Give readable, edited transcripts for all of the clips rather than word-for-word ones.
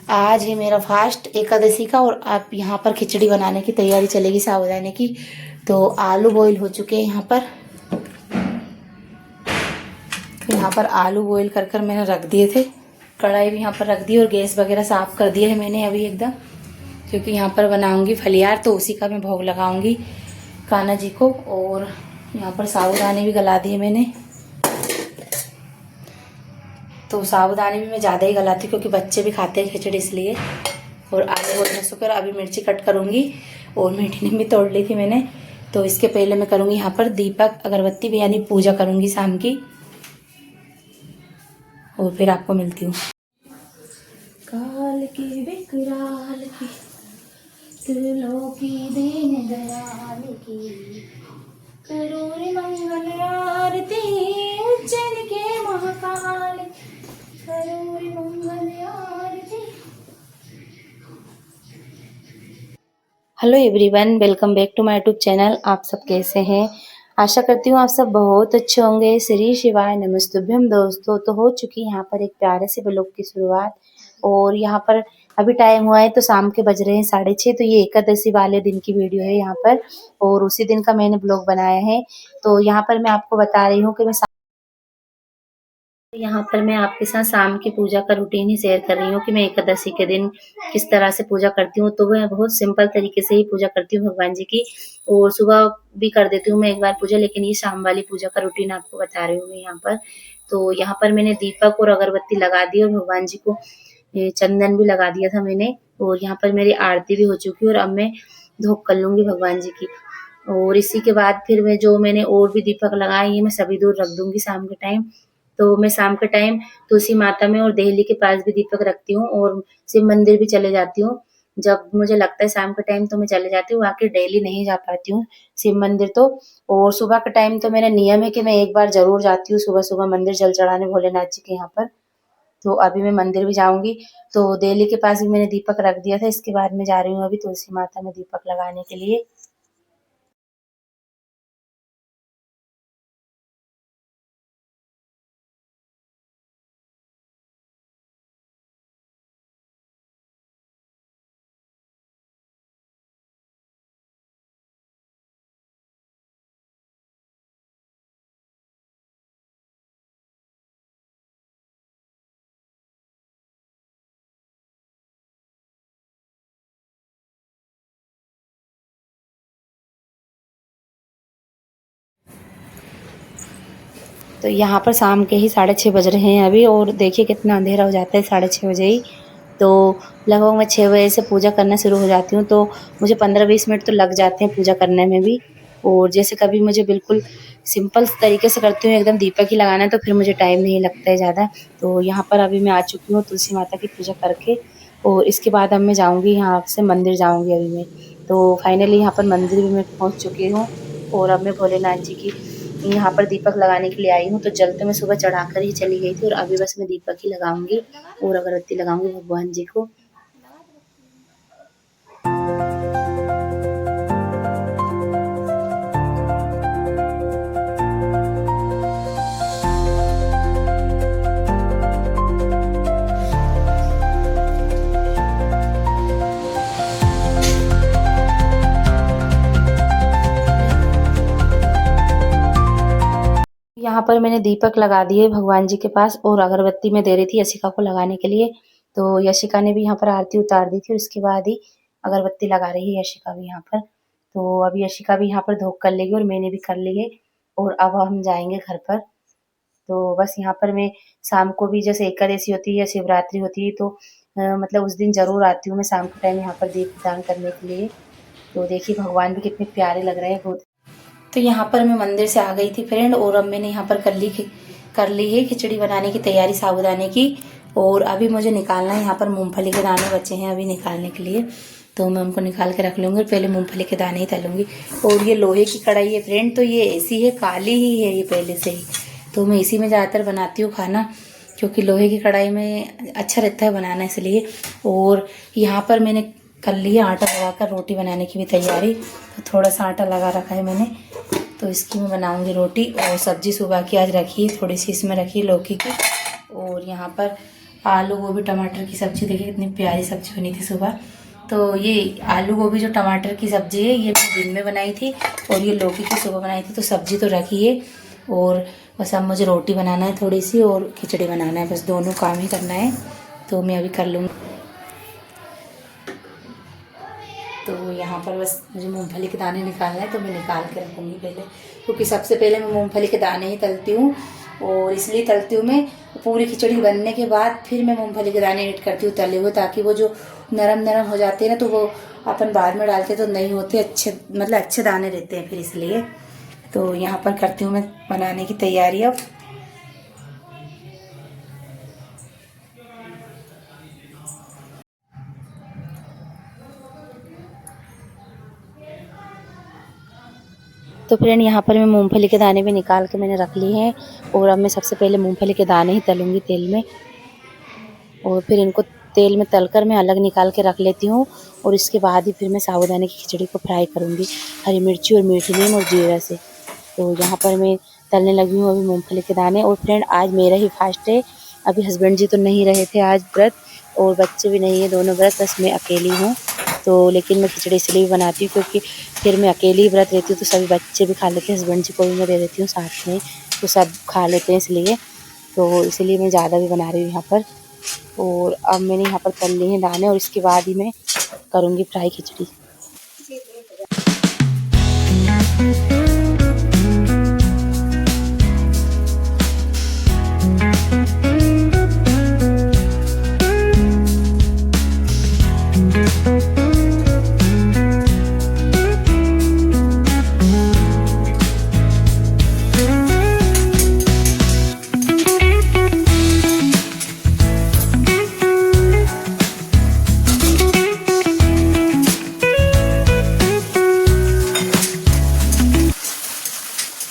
आज है मेरा फास्ट एकादशी का और आप यहाँ पर खिचड़ी बनाने की तैयारी चलेगी साबूदाने की। तो आलू बॉईल हो चुके हैं यहाँ पर आलू बॉईल कर मैंने रख दिए थे। कढ़ाई भी यहाँ पर रख दी और गैस वगैरह साफ़ कर दिया है मैंने अभी एकदम, क्योंकि यहाँ पर बनाऊंगी फलियार तो उसी का मैं भोग लगाऊंगी कान्हा जी को। और यहाँ पर साबूदाने भी गला दिए मैंने, तो साबूदाने भी मैं ज़्यादा ही गलाती हूँ क्योंकि बच्चे भी खाते हैं खिचड़ी इसलिए। और आलू बोलने से कर अभी मिर्ची कट करूँगी और मीठी नीम भी तोड़ ली थी मैंने। तो इसके पहले मैं करूँगी यहाँ पर दीपक अगरबत्ती भी, यानी पूजा करूँगी शाम की, और फिर आपको मिलती हूँ। काल की विकराल की त्रिलोकी दीन दयाल की करोड़ मंगल आरती उज्जैन के महाकाल करोड़ मंगल आरती। Hello everyone, welcome back to my YouTube channel. आप सब कैसे हैं? आशा करती हूँ आप सब बहुत अच्छे होंगे। श्री शिवाय नमस्तुभ्यम। दोस्तों, तो हो चुकी है यहाँ पर एक प्यारे से ब्लॉग की शुरुआत, और यहाँ पर अभी टाइम हुआ है तो शाम के बज रहे हैं 6:30। तो ये एकादशी वाले दिन की वीडियो है यहाँ पर, और उसी दिन का मैंने ब्लॉग बनाया है। तो यहाँ पर मैं आपको बता रही हूँ कि यहाँ पर मैं आपके साथ शाम की पूजा का रूटीन ही शेयर कर रही हूँ कि मैं एकादशी के दिन किस तरह से पूजा करती हूँ। तो मैं बहुत सिंपल तरीके से ही पूजा करती हूँ भगवान जी की, और सुबह भी कर देती हूँ मैं एक बार पूजा, लेकिन ये शाम वाली पूजा का रूटीन आपको बता रही हूँ मैं यहाँ पर। तो यहाँ पर मैंने दीपक और अगरबत्ती लगा दी और भगवान जी को चंदन भी लगा दिया था मैंने, और यहाँ पर मेरी आरती भी हो चुकी है। और अब मैं धूप कर लूंगी भगवान जी की, और इसी के बाद फिर मैं जो मैंने और भी दीपक लगाए ये मैं सभी दूर रख दूंगी शाम के टाइम। तो मैं शाम के टाइम तुलसी माता में और देहली के पास भी दीपक रखती हूँ, और शिव मंदिर भी चले जाती हूँ जब मुझे लगता है शाम के टाइम, तो मैं चले जाती हूँ। बाकी डेली नहीं जा पाती हूँ शिव मंदिर तो। और सुबह के टाइम तो मेरा नियम है कि मैं एक बार जरूर जाती हूँ सुबह सुबह मंदिर जल चढ़ाने भोलेनाथ जी के यहाँ पर। तो अभी मैं मंदिर भी जाऊंगी। तो देहली के पास भी मैंने दीपक रख दिया था। इसके बाद मैं जा रही हूँ अभी तुलसी माता में दीपक लगाने के लिए। तो यहाँ पर शाम के ही 6:30 बज रहे हैं अभी, और देखिए कितना अंधेरा हो जाता है 6:30 बजे ही। तो लगभग मैं 6 बजे से पूजा करना शुरू हो जाती हूँ, तो मुझे 15-20 मिनट तो लग जाते हैं पूजा करने में भी। और जैसे कभी मुझे बिल्कुल सिंपल तरीके से करती हूँ, एकदम दीपक ही लगाना है, तो फिर मुझे टाइम नहीं लगता है ज़्यादा। तो यहाँ पर अभी मैं आ चुकी हूँ तुलसी माता की पूजा करके, और इसके बाद अब मैं जाऊँगी यहाँ से मंदिर जाऊँगी अभी मैं। तो फाइनली यहाँ पर मंदिर भी मैं पहुँच चुकी हूँ, और अब मैं भोलेनाथ जी की यहाँ पर दीपक लगाने के लिए आई हूँ। तो जल तो मैं सुबह चढ़ाकर ही चली गई थी, और अभी बस मैं दीपक ही लगाऊंगी और अगरबत्ती लगाऊंगी भगवान जी को। यहाँ पर मैंने दीपक लगा दिए भगवान जी के पास, और अगरबत्ती में दे रही थी यशिका को लगाने के लिए। तो यशिका ने भी यहाँ पर आरती उतार दी थी, उसके बाद ही अगरबत्ती लगा रही है यशिका भी यहाँ पर। तो अभी यशिका भी यहाँ पर धूप कर लेगी और मैंने भी कर ली है, और अब हम जाएंगे घर पर। तो बस यहाँ पर मैं शाम को भी जैसे एकादशी होती है या शिवरात्रि होती है तो मतलब उस दिन ज़रूर आती हूँ मैं शाम के टाइम यहाँ पर दीपदान करने के लिए। तो देखिए भगवान भी कितने प्यारे लग रहे हैं बहुत। तो यहाँ पर मैं मंदिर से आ गई थी फ्रेंड, और अब मैंने यहाँ पर कर ली है खिचड़ी बनाने की तैयारी साबूदाने की। और अभी मुझे निकालना है, यहाँ पर मूंगफली के दाने बचे हैं अभी निकालने के लिए, तो मैं उनको निकाल के रख लूँगी। पहले मूंगफली के दाने ही तलूँगी। और ये लोहे की कढ़ाई है फ्रेंड, तो ये ऐसी है, काली ही है ये पहले से ही। तो मैं इसी में ज़्यादातर बनाती हूँ खाना, क्योंकि लोहे की कढ़ाई में अच्छा रहता है बनाना इसलिए। और यहाँ पर मैंने कर लिया आटा लगाकर रोटी बनाने की भी तैयारी। तो थोड़ा सा आटा लगा रखा है मैंने, तो इसकी मैं बनाऊंगी रोटी। और सब्जी सुबह की आज रखी है, थोड़ी सी इसमें रखी है लौकी की। और यहाँ पर आलू गोभी टमाटर की सब्ज़ी। देखिए कितनी प्यारी सब्ज़ी बनी थी सुबह। तो ये आलू गोभी जो टमाटर की सब्ज़ी है ये मैं दिन में बनाई थी और ये लौकी की सुबह बनाई थी। तो सब्ज़ी तो रखी है और बस अब मुझे रोटी बनाना है थोड़ी सी और खिचड़ी बनाना है, बस दोनों काम ही करना है। तो मैं अभी कर लूँगी। तो यहाँ पर बस मुझे मूंगफली के दाने निकालना है, तो मैं निकाल के रखूँगी पहले, क्योंकि सबसे पहले मैं मूंगफली के दाने ही तलती हूँ और इसलिए तलती हूँ मैं। पूरी खिचड़ी बनने के बाद फिर मैं मूंगफली के दाने ऐड करती हूँ तले हुए, ताकि वो जो नरम नरम हो जाते हैं ना, तो वो अपन बाद में डालते तो नहीं होते अच्छे, मतलब अच्छे दाने रहते हैं फिर, इसलिए। तो यहाँ पर करती हूँ मैं बनाने की तैयारी अब। तो फ्रेंड यहाँ पर मैं मूंगफली के दाने भी निकाल के मैंने रख लिए हैं और अब मैं सबसे पहले मूंगफली के दाने ही तलूँगी तेल में और फिर इनको तेल में तलकर मैं अलग निकाल के रख लेती हूँ और इसके बाद ही फिर मैं साबूदाने की खिचड़ी को फ्राई करूँगी हरी मिर्ची और मीठी नीम और जीरा से। तो यहाँ पर मैं तलने लगी हूँ अभी मूंगफली के दाने। और फ्रेंड आज मेरा ही फास्ट है, अभी हस्बैंड जी तो नहीं रहे थे आज व्रत और बच्चे भी नहीं है, दोनों व्रत, बस मैं अकेली हूँ। तो लेकिन मैं खिचड़ी इसलिए भी बनाती हूँ क्योंकि फिर मैं अकेली ही व्रत रहती हूँ, तो सभी बच्चे भी खा लेते हैं, हस्बैंड जी को भी मैं दे देती हूँ साथ में, तो सब खा लेते हैं इसलिए। तो इसलिए मैं ज़्यादा भी बना रही हूँ यहाँ पर। और अब मैंने यहाँ पर तल लिए हैं दाने और इसके बाद ही मैं करूँगी फ्राई खिचड़ी।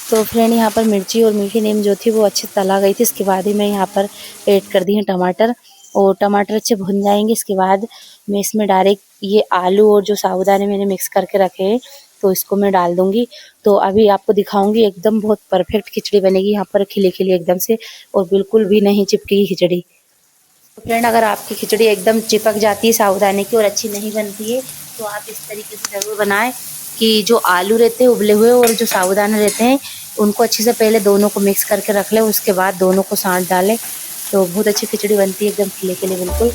तो फ्रेंड यहाँ पर मिर्ची और मीठी नीम जो थी वो अच्छे तला गई थी। इसके बाद ही मैं यहाँ पर ऐड कर दी है टमाटर और टमाटर अच्छे भुन जाएंगे। इसके बाद मैं इसमें डायरेक्ट ये आलू और जो साबूदाने मैंने मिक्स करके रखे हैं तो इसको मैं डाल दूंगी। तो अभी आपको दिखाऊंगी, एकदम बहुत परफेक्ट खिचड़ी बनेगी यहाँ पर, खिली खिली एकदम से और बिल्कुल भी नहीं चिपकेगी खिचड़ी। तो फ्रेंड अगर आपकी खिचड़ी एकदम चिपक जाती है साबूदाने की और अच्छी नहीं बनती है तो आप इस तरीके से ज़रूर बनाएं कि जो आलू रहते हैं उबले हुए और जो साबूदाने रहते हैं उनको अच्छे से पहले दोनों को मिक्स करके रख लें, उसके बाद दोनों को साँठ डालें तो बहुत अच्छी खिचड़ी बनती है, एकदम खिले खिले बिल्कुल।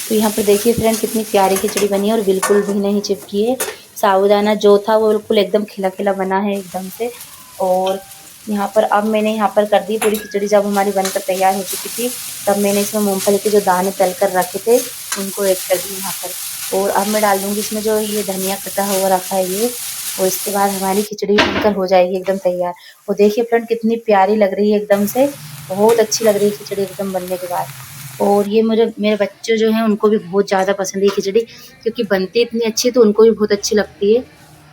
तो यहाँ पर देखिए फ्रेंड कितनी प्यारी खिचड़ी बनी है और बिल्कुल भी नहीं चिपकी है। साबूदाना जो था वो बिल्कुल एकदम खिला खिला बना है एकदम से। और यहाँ पर अब मैंने यहाँ पर कर दी पूरी खिचड़ी। जब हमारी बनकर तैयार हो चुकी थी तब मैंने इसमें मूंगफली के जो दाने तल कर रखे थे उनको ऐड कर दी यहाँ पर। और अब मैं डाल दूँगी इसमें जो ये धनिया कटा हुआ रखा है ये, और इसके बाद हमारी खिचड़ी बनकर हो जाएगी एकदम तैयार। और देखिए फ्रेंड कितनी प्यारी लग रही है एकदम से, बहुत अच्छी लग रही है खिचड़ी एकदम बनने के बाद। और ये मेरे बच्चे जो हैं उनको भी बहुत ज़्यादा पसंद है खिचड़ी, क्योंकि बनती इतनी अच्छी तो उनको भी बहुत अच्छी लगती है।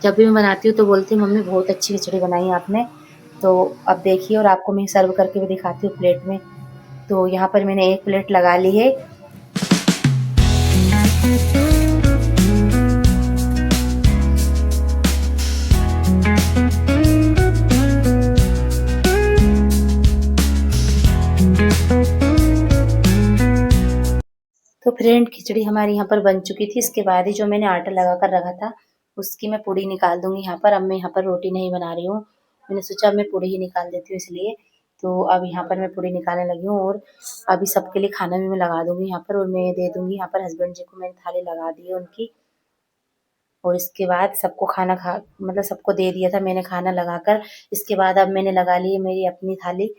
जब भी मैं बनाती हूँ तो बोलती है मम्मी बहुत अच्छी खिचड़ी बनाई आपने। तो अब देखिए और आपको मैं सर्व करके भी दिखाती हूँ प्लेट में। तो यहाँ पर मैंने एक प्लेट लगा ली है। तो फ्रेंड खिचड़ी हमारी यहाँ पर बन चुकी थी। इसके बाद ही जो मैंने आटा लगा कर रखा था उसकी मैं पूड़ी निकाल दूंगी यहाँ पर। अब मैं यहाँ पर रोटी नहीं बना रही हूँ, मैंने सोचा मैं पूड़ी ही निकाल देती हूँ इसलिए। तो अब यहाँ पर मैं पूड़ी निकालने लगी हूँ और अभी सबके लिए खाना भी मैं लगा दूंगी यहाँ पर और मैं दे दूंगी यहाँ पर हस्बैंड जी को। मैंने थाली लगा दी है उनकी और इसके बाद सबको खाना खा मतलब सबको दे दिया था मैंने खाना लगाकर। इसके बाद अब मैंने लगा ली है मेरी अपनी थाली।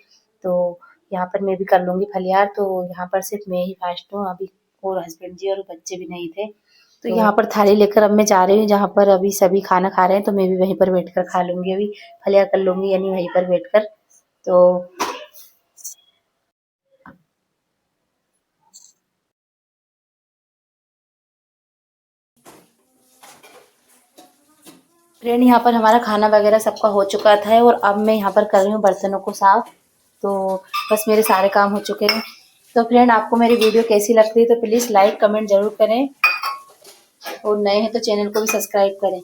तो यहाँ पर मैं भी कर लूँगी फलियार। तो यहाँ पर सिर्फ मैं ही फास्ट हूँ अभी और हस्बैंड जी और बच्चे भी नहीं थे। तो यहाँ पर थाली लेकर अब मैं जा रही हूँ जहाँ पर अभी सभी खाना खा रहे हैं, तो मैं भी वहीं पर बैठ कर खा लूँगी, अभी फलियार कर लूँगी यानी वहीं पर बैठ कर। तो फ्रेंड यहाँ पर हमारा खाना वगैरह सबका हो चुका था और अब मैं यहाँ पर कर रही हूँ बर्तनों को साफ। तो बस मेरे सारे काम हो चुके हैं। तो फ्रेंड, आपको मेरी वीडियो कैसी लगती है तो प्लीज़ लाइक कमेंट ज़रूर करें, और नए हैं तो चैनल को भी सब्सक्राइब करें।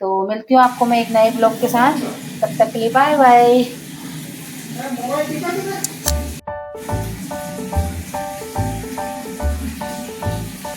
तो मिलती हूँ आपको मैं एक नए ब्लॉग के साथ, तब तक के लिए बाय बाय।